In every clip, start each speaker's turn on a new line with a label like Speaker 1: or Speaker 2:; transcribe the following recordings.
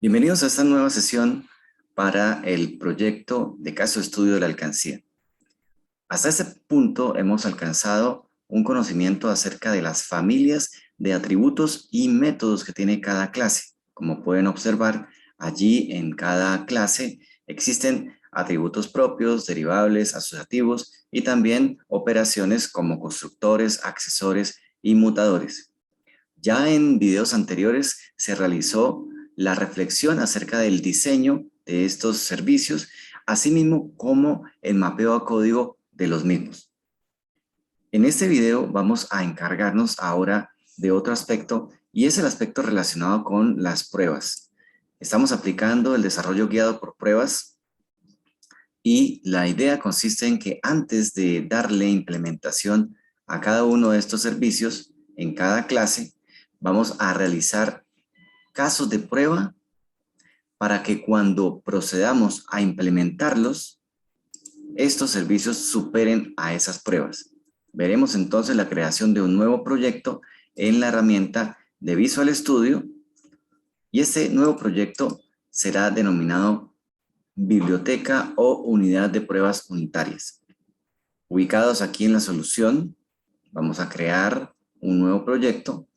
Speaker 1: Bienvenidos a esta nueva sesión para el proyecto de caso de estudio de la alcancía. Hasta este punto hemos alcanzado un conocimiento acerca de las familias de atributos y métodos que tiene cada clase. Como pueden observar, allí en cada clase existen atributos propios, derivables, asociativos y también operaciones como constructores, accesores y mutadores. Ya en videos anteriores se realizó la reflexión acerca del diseño de estos servicios, así mismo como el mapeo a código de los mismos. En este video vamos a encargarnos ahora de otro aspecto y es el aspecto relacionado con las pruebas. Estamos aplicando el desarrollo guiado por pruebas y la idea consiste en que antes de darle implementación a cada uno de estos servicios en cada clase, vamos a realizar casos de prueba para que cuando procedamos a implementarlos, estos servicios superen a esas pruebas. Veremos entonces la creación de un nuevo proyecto en la herramienta de Visual Studio y este nuevo proyecto será denominado Biblioteca o Unidad de Pruebas Unitarias. Ubicados aquí en la solución, vamos a crear un nuevo proyecto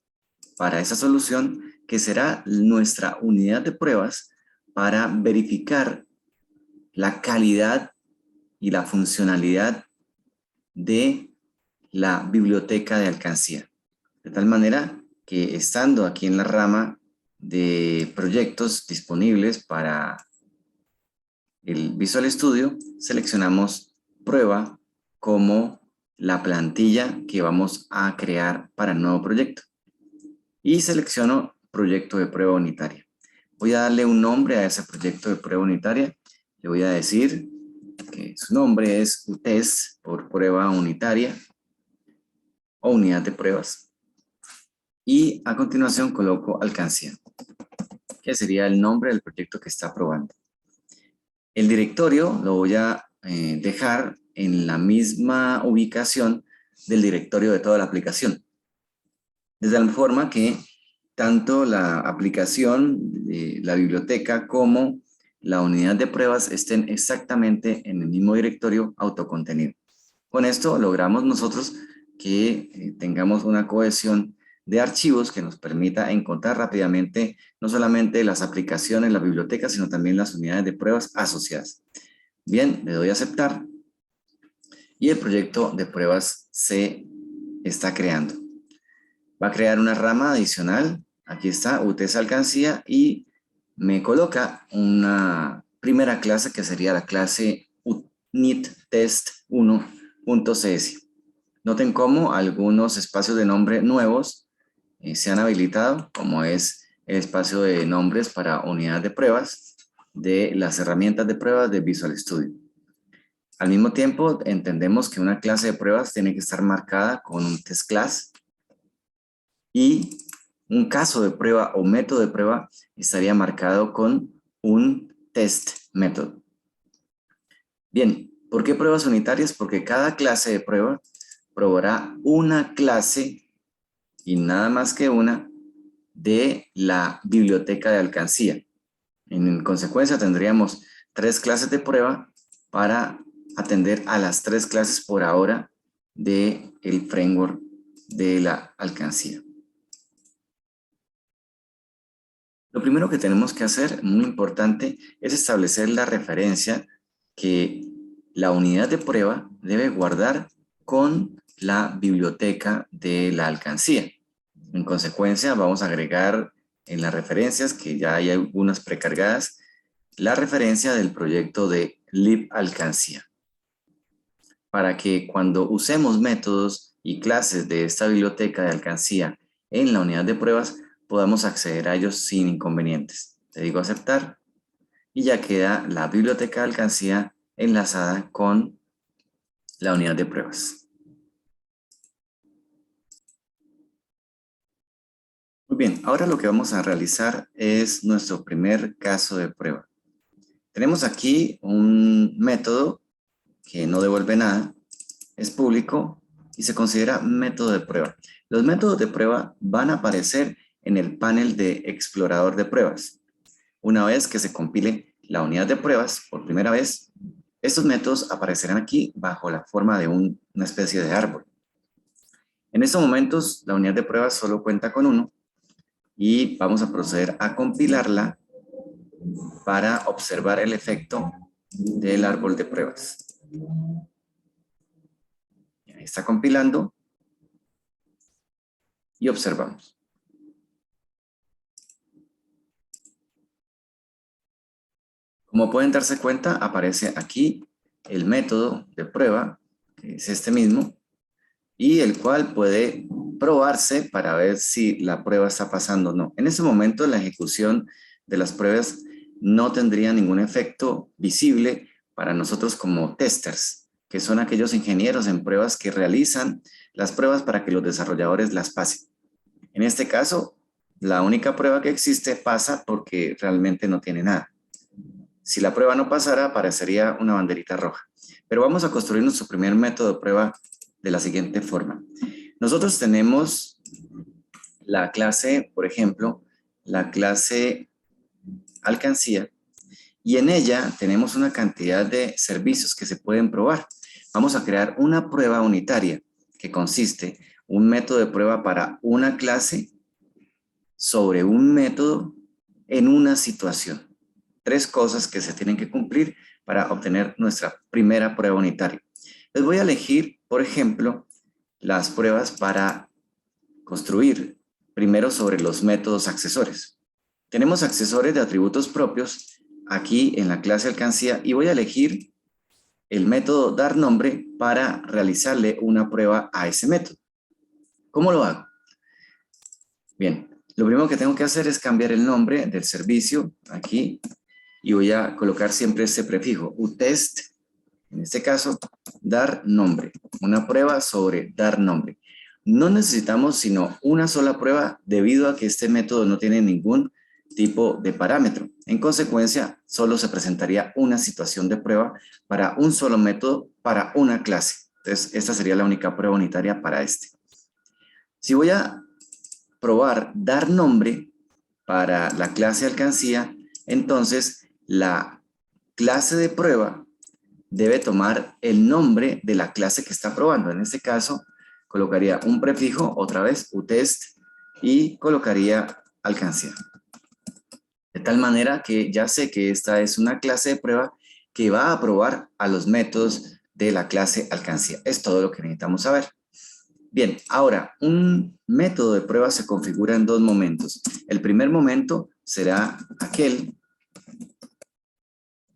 Speaker 1: para esa solución que será nuestra unidad de pruebas para verificar la calidad y la funcionalidad de la biblioteca de alcancía. De tal manera que estando aquí en la rama de proyectos disponibles para el Visual Studio, seleccionamos prueba como la plantilla que vamos a crear para el nuevo proyecto. Y selecciono proyecto de prueba unitaria. Voy a darle un nombre a ese proyecto de prueba unitaria. Le voy a decir que su nombre es UTES por prueba unitaria o unidad de pruebas. Y a continuación coloco alcancía, que sería el nombre del proyecto que está probando. El directorio lo voy a dejar en la misma ubicación del directorio de toda la aplicación. De tal forma que tanto la aplicación, la biblioteca, como la unidad de pruebas estén exactamente en el mismo directorio autocontenido. Con esto logramos nosotros que tengamos una cohesión de archivos que nos permita encontrar rápidamente no solamente las aplicaciones, la biblioteca, sino también las unidades de pruebas asociadas. Bien, le doy a aceptar y el proyecto de pruebas se está creando. Va a crear una rama adicional. Aquí está, UTES alcancía, y me coloca una primera clase que sería la clase unittest1.cs. Noten cómo algunos espacios de nombre nuevos se han habilitado, como es el espacio de nombres para unidad de pruebas de las herramientas de pruebas de Visual Studio. Al mismo tiempo, entendemos que una clase de pruebas tiene que estar marcada con un test class y un caso de prueba o método de prueba estaría marcado con un test method. Bien, ¿por qué pruebas unitarias? Porque cada clase de prueba probará una clase y nada más que una de la biblioteca de alcancía. En consecuencia tendríamos 3 clases de prueba para atender a las 3 clases por ahora del framework de la alcancía. Lo primero que tenemos que hacer, muy importante, es establecer la referencia que la unidad de prueba debe guardar con la biblioteca de la alcancía. En consecuencia, vamos a agregar en las referencias, que ya hay algunas precargadas, la referencia del proyecto de libalcancía, para que cuando usemos métodos y clases de esta biblioteca de alcancía en la unidad de pruebas, podamos acceder a ellos sin inconvenientes. Le digo aceptar y ya queda la biblioteca de alcancía enlazada con la unidad de pruebas. Muy bien, ahora lo que vamos a realizar es nuestro primer caso de prueba. Tenemos aquí un método que no devuelve nada, es público y se considera método de prueba. Los métodos de prueba van a aparecer en el panel de explorador de pruebas. Una vez que se compile la unidad de pruebas por primera vez, estos métodos aparecerán aquí bajo la forma de una especie de árbol. En estos momentos, la unidad de pruebas solo cuenta con uno y vamos a proceder a compilarla para observar el efecto del árbol de pruebas. Ahí está compilando y observamos. Como pueden darse cuenta, aparece aquí el método de prueba, que es este mismo, y el cual puede probarse para ver si la prueba está pasando o no. En ese momento, la ejecución de las pruebas no tendría ningún efecto visible para nosotros como testers, que son aquellos ingenieros en pruebas que realizan las pruebas para que los desarrolladores las pasen. En este caso, la única prueba que existe pasa porque realmente no tiene nada. Si la prueba no pasara, aparecería una banderita roja. Pero vamos a construir nuestro primer método de prueba de la siguiente forma. Nosotros tenemos la clase, por ejemplo, la clase alcancía, y en ella tenemos una cantidad de servicios que se pueden probar. Vamos a crear una prueba unitaria que consiste un método de prueba para una clase sobre un método en una situación. 3 cosas que se tienen que cumplir para obtener nuestra primera prueba unitaria. Les voy a elegir, por ejemplo, las pruebas para construir primero sobre los métodos accesorios. Tenemos accesorios de atributos propios aquí en la clase alcancía y voy a elegir el método dar nombre para realizarle una prueba a ese método. ¿Cómo lo hago? Bien, lo primero que tengo que hacer es cambiar el nombre del servicio aquí y voy a colocar siempre este prefijo, utest, en este caso, dar nombre, una prueba sobre dar nombre. No necesitamos sino una sola prueba debido a que este método no tiene ningún tipo de parámetro. En consecuencia, solo se presentaría una situación de prueba para un solo método para una clase. Entonces, esta sería la única prueba unitaria para este. Si voy a probar dar nombre para la clase alcancía, entonces la clase de prueba debe tomar el nombre de la clase que está probando. En este caso, colocaría un prefijo, otra vez, utest, y colocaría alcancía. De tal manera que ya sé que esta es una clase de prueba que va a probar a los métodos de la clase alcancía. Es todo lo que necesitamos saber. Bien, ahora, un método de prueba se configura en 2 momentos. El primer momento será aquel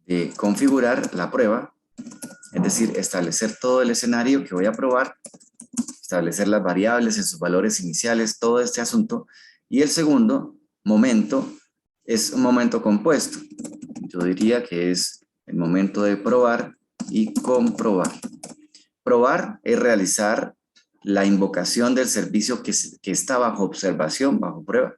Speaker 1: de configurar la prueba, es decir, establecer todo el escenario que voy a probar, establecer las variables en sus valores iniciales, todo este asunto. Y el segundo momento es un momento compuesto. Yo diría que es el momento de probar y comprobar. Probar es realizar la invocación del servicio que está bajo observación, bajo prueba.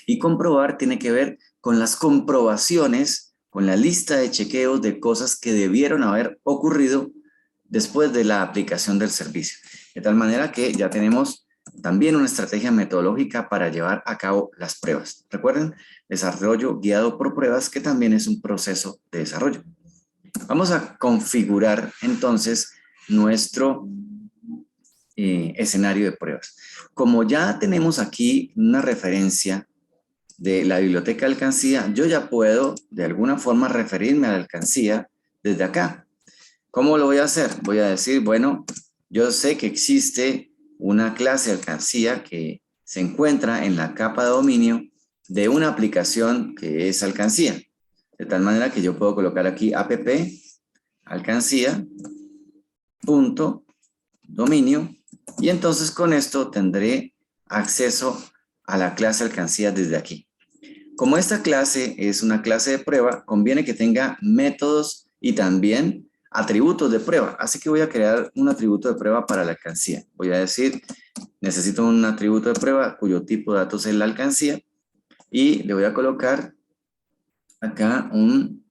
Speaker 1: Y comprobar tiene que ver con las comprobaciones, con la lista de chequeos de cosas que debieron haber ocurrido después de la aplicación del servicio. De tal manera que ya tenemos también una estrategia metodológica para llevar a cabo las pruebas. Recuerden, desarrollo guiado por pruebas, que también es un proceso de desarrollo. Vamos a configurar entonces nuestro escenario de pruebas. Como ya tenemos aquí una referencia de la biblioteca de alcancía, yo ya puedo de alguna forma referirme a la alcancía desde acá. ¿Cómo lo voy a hacer? Voy a decir, bueno, yo sé que existe una clase alcancía que se encuentra en la capa de dominio de una aplicación que es alcancía. De tal manera que yo puedo colocar aquí app alcancía punto dominio y entonces con esto tendré acceso a la clase alcancía desde aquí. Como esta clase es una clase de prueba, conviene que tenga métodos y también atributos de prueba. Así que voy a crear un atributo de prueba para la alcancía. Voy a decir, necesito un atributo de prueba cuyo tipo de datos es la alcancía y le voy a colocar acá un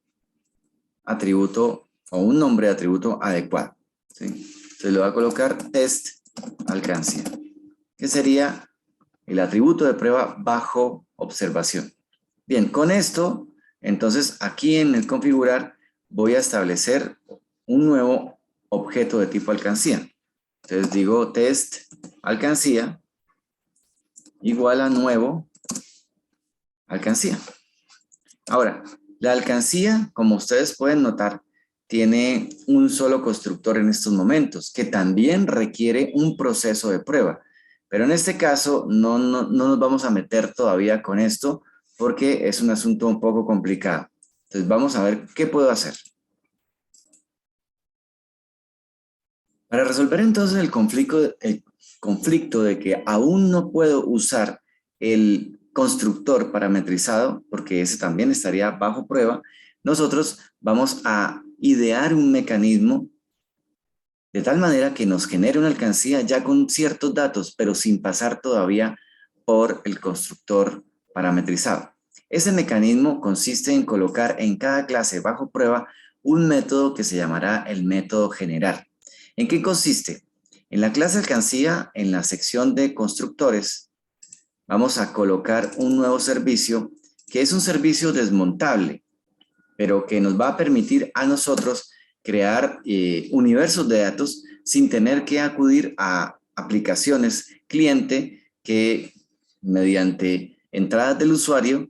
Speaker 1: atributo o un nombre de atributo adecuado, ¿sí? Entonces le voy a colocar test alcancía, que sería el atributo de prueba bajo observación. Bien, con esto, entonces aquí en el configurar voy a establecer un nuevo objeto de tipo alcancía. Entonces digo test alcancía igual a nuevo alcancía. Ahora, la alcancía, como ustedes pueden notar, tiene un solo constructor en estos momentos, que también requiere un proceso de prueba. Pero en este caso no nos vamos a meter todavía con esto porque es un asunto un poco complicado. Entonces vamos a ver qué puedo hacer. Para resolver entonces el conflicto de que aún no puedo usar el constructor parametrizado, porque ese también estaría bajo prueba, nosotros vamos a idear un mecanismo de tal manera que nos genere una alcancía ya con ciertos datos, pero sin pasar todavía por el constructor parametrizado. Ese mecanismo consiste en colocar en cada clase bajo prueba un método que se llamará el método generar. ¿En qué consiste? En la clase alcancía, en la sección de constructores, vamos a colocar un nuevo servicio que es un servicio desmontable, pero que nos va a permitir a nosotros crear universos de datos sin tener que acudir a aplicaciones cliente que mediante entradas del usuario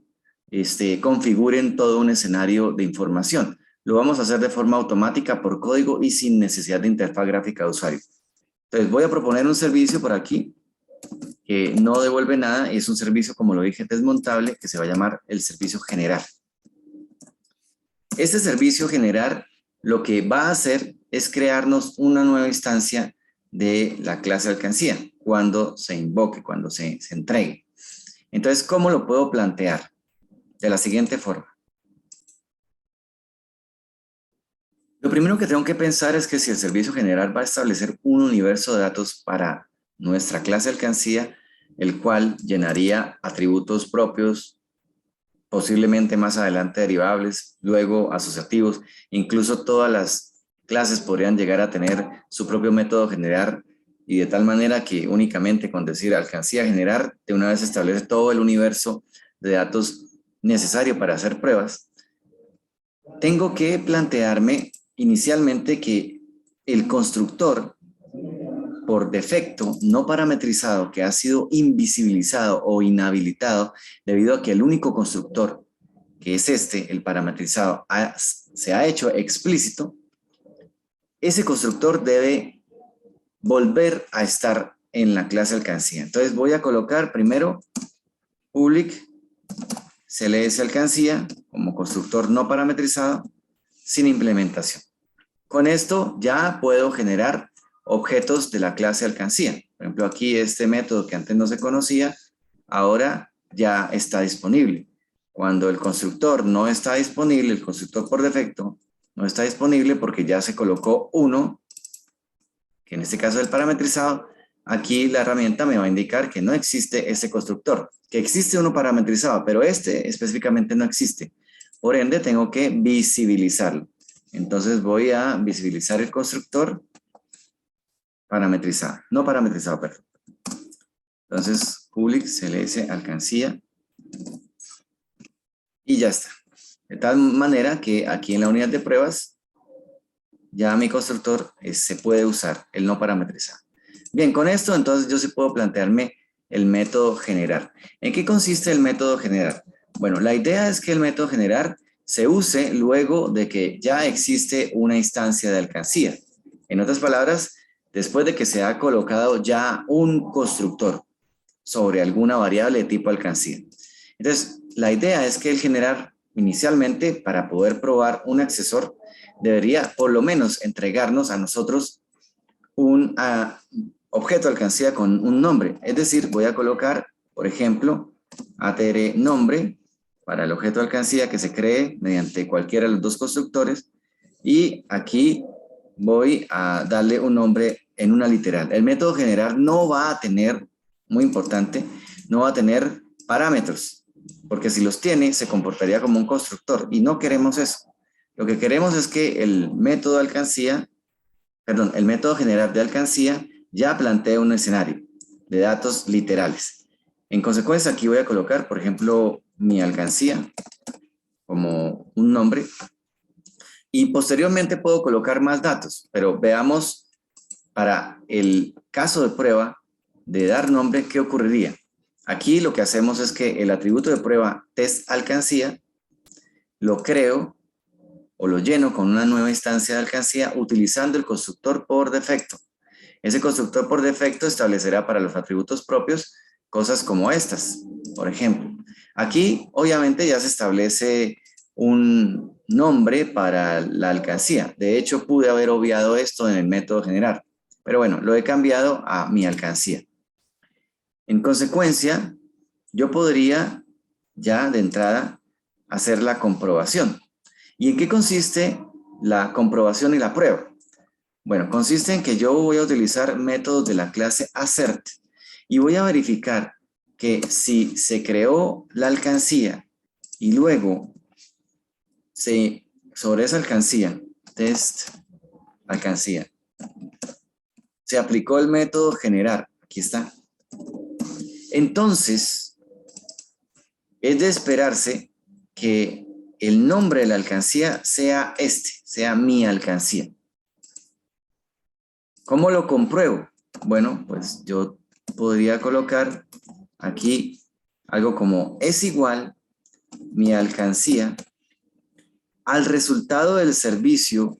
Speaker 1: configuren todo un escenario de información. Lo vamos a hacer de forma automática por código y sin necesidad de interfaz gráfica de usuario. Entonces voy a proponer un servicio por aquí que no devuelve nada, es un servicio, como lo dije, desmontable, que se va a llamar el servicio generar. Este servicio generar lo que va a hacer es crearnos una nueva instancia de la clase alcancía cuando se invoque, cuando se entregue. Entonces, ¿cómo lo puedo plantear? De la siguiente forma. Lo primero que tengo que pensar es que si el servicio generar va a establecer un universo de datos para nuestra clase alcancía, el cual llenaría atributos propios, posiblemente más adelante derivables, luego asociativos, incluso todas las clases podrían llegar a tener su propio método generar y de tal manera que únicamente con decir alcancía generar, de una vez establece todo el universo de datos necesario para hacer pruebas. Tengo que plantearme inicialmente que el constructor por defecto no parametrizado que ha sido invisibilizado o inhabilitado debido a que el único constructor que es el parametrizado, se ha hecho explícito, ese constructor debe volver a estar en la clase alcancía. Entonces voy a colocar primero public cls alcancía como constructor no parametrizado sin implementación. Con esto ya puedo generar objetos de la clase alcancía. Por ejemplo, aquí este método que antes no se conocía, ahora ya está disponible. Cuando el constructor no está disponible, el constructor por defecto no está disponible porque ya se colocó uno, que en este caso es el parametrizado, aquí la herramienta me va a indicar que no existe ese constructor, que existe uno parametrizado, pero este específicamente no existe. Por ende, tengo que visibilizarlo. Entonces voy a visibilizar el constructor parametrizado, no parametrizado, perdón. Entonces, public cls alcancía y ya está. De tal manera que aquí en la unidad de pruebas ya mi constructor se puede usar, el no parametrizado. Bien, con esto entonces yo sí puedo plantearme el método generar. ¿En qué consiste el método generar? Bueno, la idea es que el método generar se use luego de que ya existe una instancia de alcancía. En otras palabras, después de que se ha colocado ya un constructor sobre alguna variable de tipo alcancía. Entonces, la idea es que el generar inicialmente, para poder probar un accesor, debería por lo menos entregarnos a nosotros un objeto alcancía con un nombre. Es decir, voy a colocar, por ejemplo, atr nombre para el objeto alcancía que se cree mediante cualquiera de los dos constructores y aquí voy a darle un nombre en una literal. El método generar no va a tener, muy importante, no va a tener parámetros, porque si los tiene se comportaría como un constructor y no queremos eso. Lo que queremos es que el método el método generar de alcancía ya plantee un escenario de datos literales. En consecuencia, aquí voy a colocar, por ejemplo, mi alcancía como un nombre. Y posteriormente puedo colocar más datos, pero veamos para el caso de prueba de dar nombre, ¿qué ocurriría? Aquí lo que hacemos es que el atributo de prueba test alcancía lo creo o lo lleno con una nueva instancia de alcancía utilizando el constructor por defecto. Ese constructor por defecto establecerá para los atributos propios cosas como estas. Por ejemplo, aquí obviamente ya se establece un nombre para la alcancía. De hecho, pude haber obviado esto en el método generar. Pero bueno, lo he cambiado a mi alcancía. En consecuencia, yo podría ya de entrada hacer la comprobación. ¿Y en qué consiste la comprobación y la prueba? Bueno, consiste en que yo voy a utilizar métodos de la clase assert y voy a verificar que si se creó la alcancía y luego sobre esa alcancía, test alcancía, se aplicó el método generar, aquí está. Entonces, es de esperarse que el nombre de la alcancía sea sea mi alcancía. ¿Cómo lo compruebo? Bueno, pues yo podría colocar aquí algo como es igual mi alcancía al resultado del servicio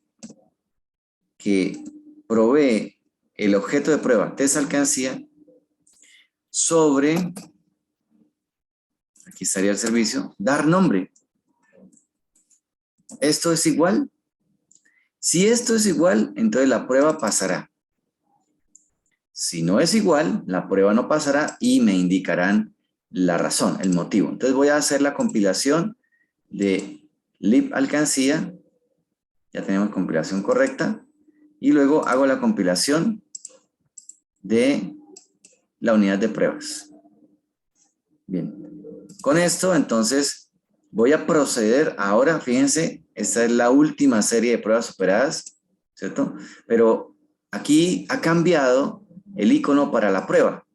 Speaker 1: que provee el objeto de prueba test alcancía sobre, aquí estaría el servicio, dar nombre. ¿Esto es igual? Si esto es igual, entonces la prueba pasará. Si no es igual, la prueba no pasará y me indicarán la razón, el motivo. Entonces voy a hacer la compilación de lib alcancía. Ya tenemos compilación correcta. Y luego hago la compilación de la unidad de pruebas. Bien. Con esto, entonces, voy a proceder ahora. Fíjense, esta es la última serie de pruebas superadas, ¿cierto? Pero aquí ha cambiado el icono para la prueba.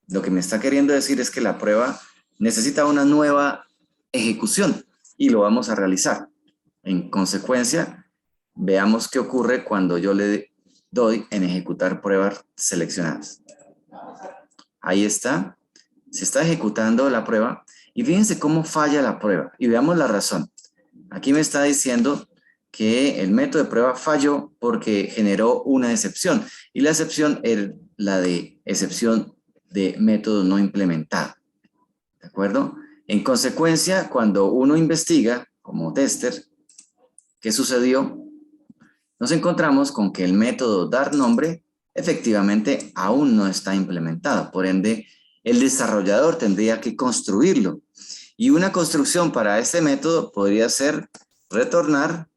Speaker 1: Lo que me está queriendo decir es que la prueba necesita una nueva ejecución y lo vamos a realizar. En consecuencia, veamos qué ocurre cuando yo le doy en ejecutar pruebas seleccionadas. Ahí está, se está ejecutando la prueba y fíjense cómo falla la prueba y veamos la razón. Aquí me está diciendo que el método de prueba falló porque generó una excepción y la excepción es la de excepción de método no implementado. ¿De acuerdo? En consecuencia, cuando uno investiga como tester, ¿qué sucedió? Nos encontramos con que el método dar nombre efectivamente aún no está implementado. Por ende, el desarrollador tendría que construirlo. Y una construcción para este método podría ser retornar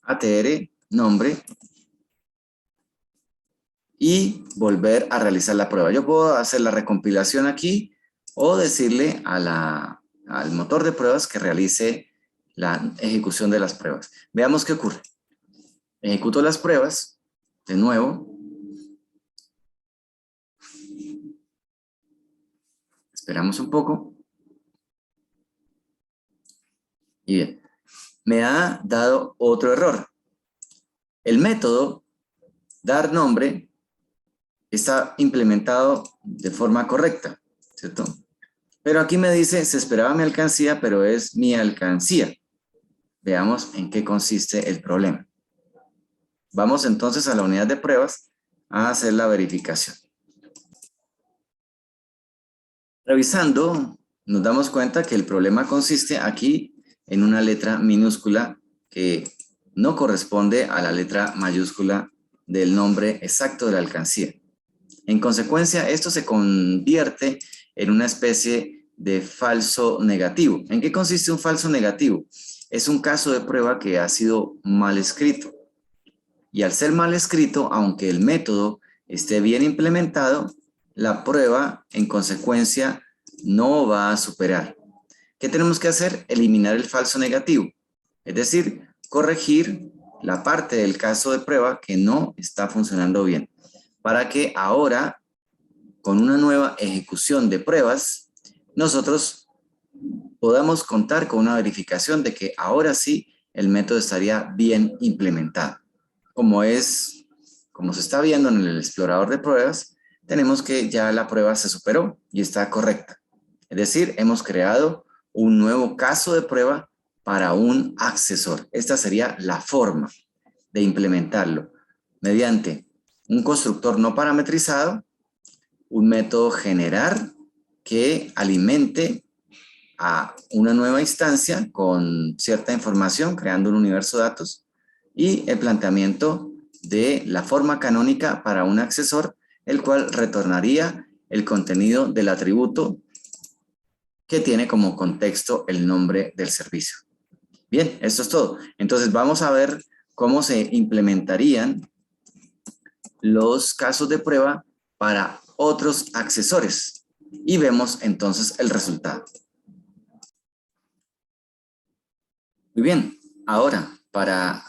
Speaker 1: atr nombre y volver a realizar la prueba. Yo puedo hacer la recompilación aquí o decirle al motor de pruebas que realice la ejecución de las pruebas. Veamos qué ocurre. Ejecuto las pruebas de nuevo. Esperamos un poco. Y bien, me ha dado otro error. El método dar nombre está implementado de forma correcta, ¿cierto? Pero aquí me dice, se esperaba mi alcancía, pero es mi alcancía. Veamos en qué consiste el problema. Vamos entonces a la unidad de pruebas a hacer la verificación. Revisando, nos damos cuenta que el problema consiste aquí en una letra minúscula que no corresponde a la letra mayúscula del nombre exacto de la alcancía. En consecuencia, esto se convierte en una especie de falso negativo. ¿En qué consiste un falso negativo? Es un caso de prueba que ha sido mal escrito. Y al ser mal escrito, aunque el método esté bien implementado, la prueba, en consecuencia, no va a superar. ¿Qué tenemos que hacer? Eliminar el falso negativo. Es decir, corregir la parte del caso de prueba que no está funcionando bien, para que ahora con una nueva ejecución de pruebas, nosotros podamos contar con una verificación de que ahora sí el método estaría bien implementado. Como se está viendo en el explorador de pruebas, tenemos que ya la prueba se superó y está correcta. Es decir, hemos creado un nuevo caso de prueba para un accesor. Esta sería la forma de implementarlo mediante un constructor no parametrizado, un método generar que alimente a una nueva instancia con cierta información, creando un universo de datos, y el planteamiento de la forma canónica para un accesor, el cual retornaría el contenido del atributo que tiene como contexto el nombre del servicio. Bien, esto es todo. Entonces vamos a ver cómo se implementarían los casos de prueba para otros accesores y vemos entonces el resultado. Muy bien, ahora para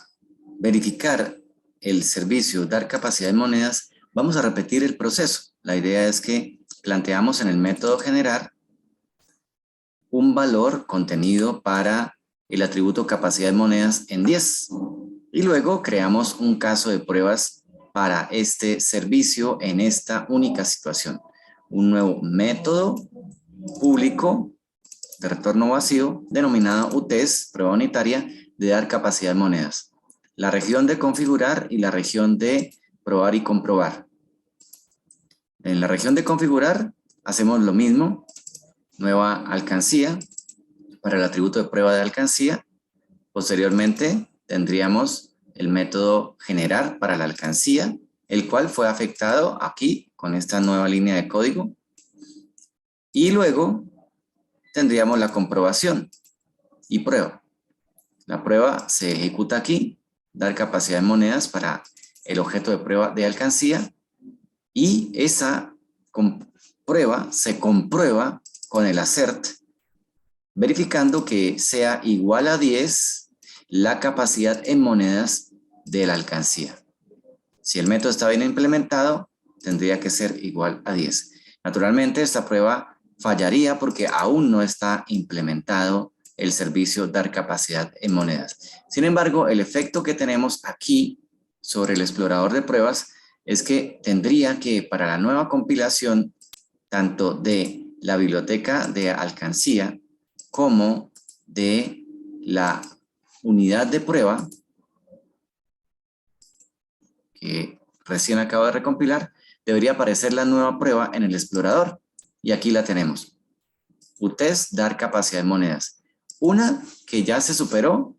Speaker 1: verificar el servicio, dar capacidad de monedas, vamos a repetir el proceso. La idea es que planteamos en el método generar un valor contenido para el atributo capacidad de monedas en 10 y luego creamos un caso de pruebas para este servicio en esta única situación. Un nuevo método público de retorno vacío denominado UTES, prueba unitaria de dar capacidad de monedas. La región de configurar y la región de probar y comprobar. En la región de configurar hacemos lo mismo, nueva alcancía para el atributo de prueba de alcancía. Posteriormente tendríamos el método generar para la alcancía, el cual fue afectado aquí con esta nueva línea de código. Y luego tendríamos la comprobación y prueba. La prueba se ejecuta aquí, dar capacidad de monedas para el objeto de prueba de alcancía y esa prueba se comprueba con el assert, verificando que sea igual a 10 la capacidad en monedas de la alcancía. Si el método está bien implementado, tendría que ser igual a 10. Naturalmente, esta prueba fallaría porque aún no está implementado el servicio dar capacidad en monedas. Sin embargo, el efecto que tenemos aquí sobre el explorador de pruebas es que tendría que para la nueva compilación, tanto de la biblioteca de alcancía como de la unidad de prueba, que recién acabo de recompilar, debería aparecer la nueva prueba en el explorador. Y aquí la tenemos. UTES, dar capacidad de monedas. Una que ya se superó,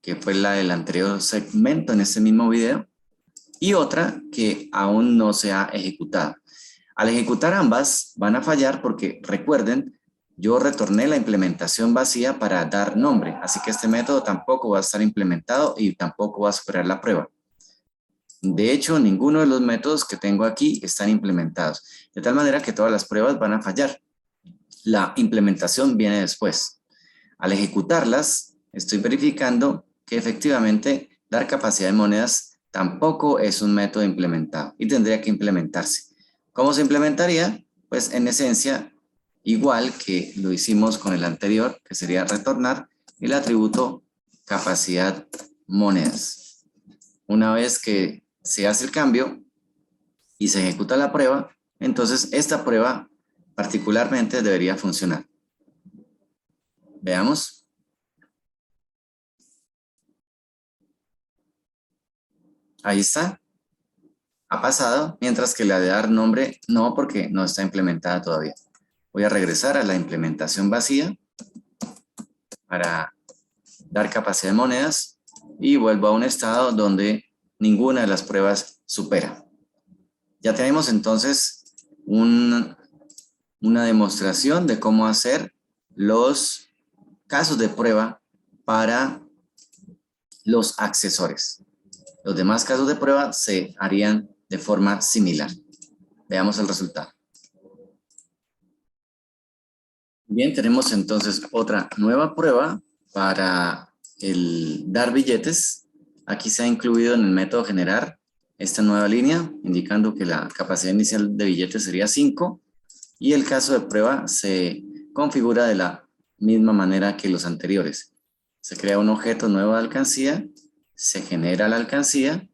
Speaker 1: que fue la del anterior segmento en este mismo video, y otra que aún no se ha ejecutado. Al ejecutar ambas van a fallar porque recuerden, yo retorné la implementación vacía para dar nombre, así que este método tampoco va a estar implementado y tampoco va a superar la prueba. De hecho, ninguno de los métodos que tengo aquí están implementados, de tal manera que todas las pruebas van a fallar. La implementación viene después. Al ejecutarlas, estoy verificando que efectivamente dar capacidad de monedas tampoco es un método implementado y tendría que implementarse. ¿Cómo se implementaría? Pues en esencia, igual que lo hicimos con el anterior, que sería retornar el atributo capacidad monedas. Una vez que se hace el cambio y se ejecuta la prueba, entonces esta prueba particularmente debería funcionar. Veamos. Ahí está. Ha pasado, mientras que la de dar nombre no, porque no está implementada todavía. Voy a regresar a la implementación vacía para dar capacidad de monedas y vuelvo a un estado donde ninguna de las pruebas supera. Ya tenemos entonces una demostración de cómo hacer los casos de prueba para los accesores. Los demás casos de prueba se harían de forma similar. Veamos el resultado. Bien, tenemos entonces otra nueva prueba para el dar billetes. Aquí se ha incluido en el método generar esta nueva línea, indicando que la capacidad inicial de billetes sería 5, y el caso de prueba se configura de la misma manera que los anteriores. Se crea un objeto nuevo de alcancía, se genera la alcancía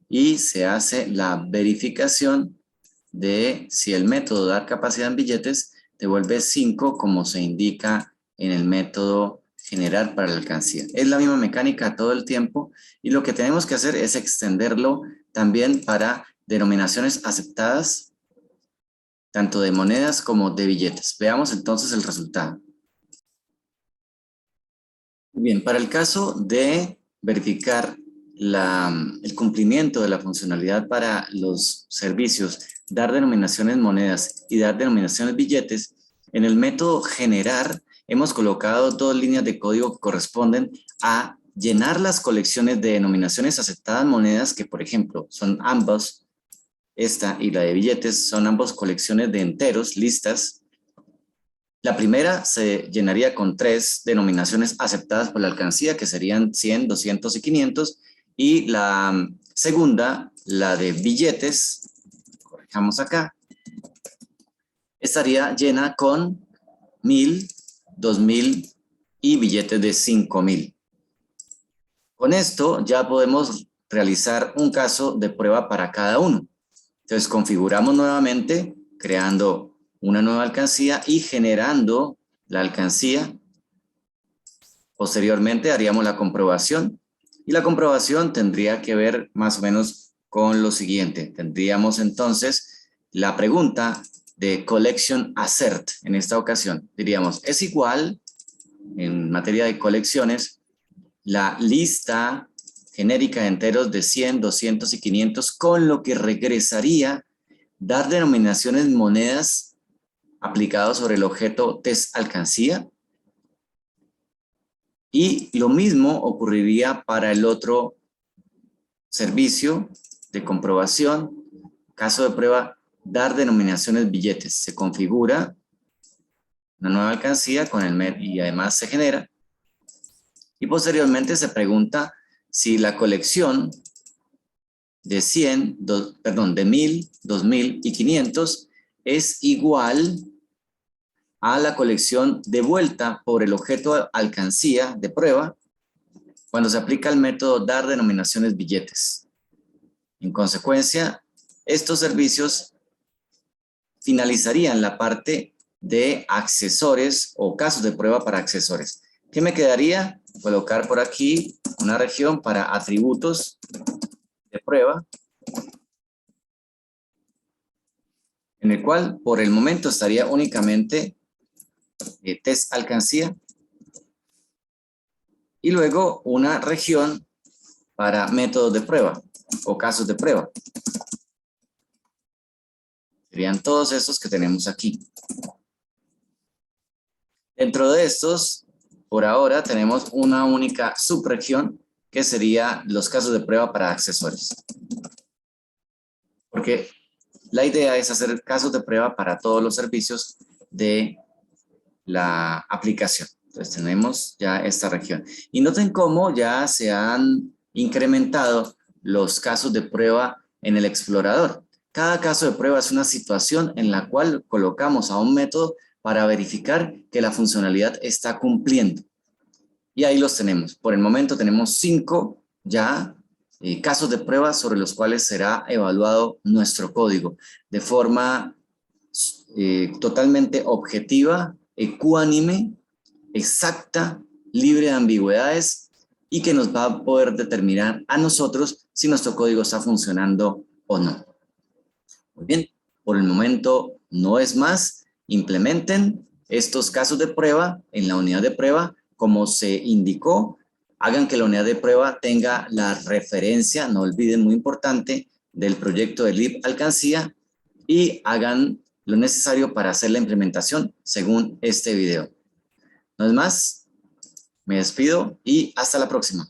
Speaker 1: y se hace la verificación de si el método dar capacidad en billetes devuelve 5 como se indica en el método generar para la alcancía. Es la misma mecánica todo el tiempo y lo que tenemos que hacer es extenderlo también para denominaciones aceptadas, tanto de monedas como de billetes. Veamos entonces el resultado. Bien, para el caso de verificar el cumplimiento de la funcionalidad para los servicios, dar denominaciones monedas y dar denominaciones billetes, en el método generar hemos colocado 2 líneas de código que corresponden a llenar las colecciones de denominaciones aceptadas monedas, que por ejemplo son ambas, esta y la de billetes, son ambas colecciones de enteros, listas. La primera se llenaría con 3 denominaciones aceptadas por la alcancía, que serían 100, 200 y 500. Y la segunda, la de billetes, corrijamos acá, estaría llena con 1000, 2000 y billetes de 5000. Con esto ya podemos realizar un caso de prueba para cada uno. Entonces configuramos nuevamente, creando una nueva alcancía y generando la alcancía. Posteriormente haríamos la comprobación y la comprobación tendría que ver más o menos con lo siguiente. Tendríamos entonces la pregunta de collection assert en esta ocasión. Diríamos, es igual en materia de colecciones la lista genérica de enteros de 100, 200 y 500 con lo que regresaría dar denominaciones monedas aplicado sobre el objeto test alcancía. Y lo mismo ocurriría para el otro servicio de comprobación, caso de prueba, dar denominaciones billetes. Se configura una nueva alcancía con el MEP y además se genera. Y posteriormente se pregunta si la colección de 100, de 1000, 2000 y 500 es igual a la colección devuelta por el objeto alcancía de prueba cuando se aplica el método dar denominaciones billetes. En consecuencia, estos servicios finalizarían la parte de accesores o casos de prueba para accesores. ¿Qué me quedaría? Colocar por aquí una región para atributos de prueba, en el cual por el momento estaría únicamente test alcancía, y luego una región para métodos de prueba o casos de prueba. Serían todos estos que tenemos aquí. Dentro de estos, por ahora, tenemos una única subregión que sería los casos de prueba para accesorios. Porque la idea es hacer casos de prueba para todos los servicios de la aplicación. Entonces tenemos ya esta región. Y noten cómo ya se han incrementado los casos de prueba en el explorador. Cada caso de prueba es una situación en la cual colocamos a un método para verificar que la funcionalidad está cumpliendo. Y ahí los tenemos. Por el momento tenemos 5 ya casos de prueba sobre los cuales será evaluado nuestro código de forma totalmente objetiva, ecuánime, exacta, libre de ambigüedades y que nos va a poder determinar a nosotros si nuestro código está funcionando o no. Muy bien, por el momento no es más. Implementen estos casos de prueba en la unidad de prueba como se indicó. Hagan que la unidad de prueba tenga la referencia, no olviden, muy importante, del proyecto de lib alcancía y hagan lo necesario para hacer la implementación según este video. No es más, me despido y hasta la próxima.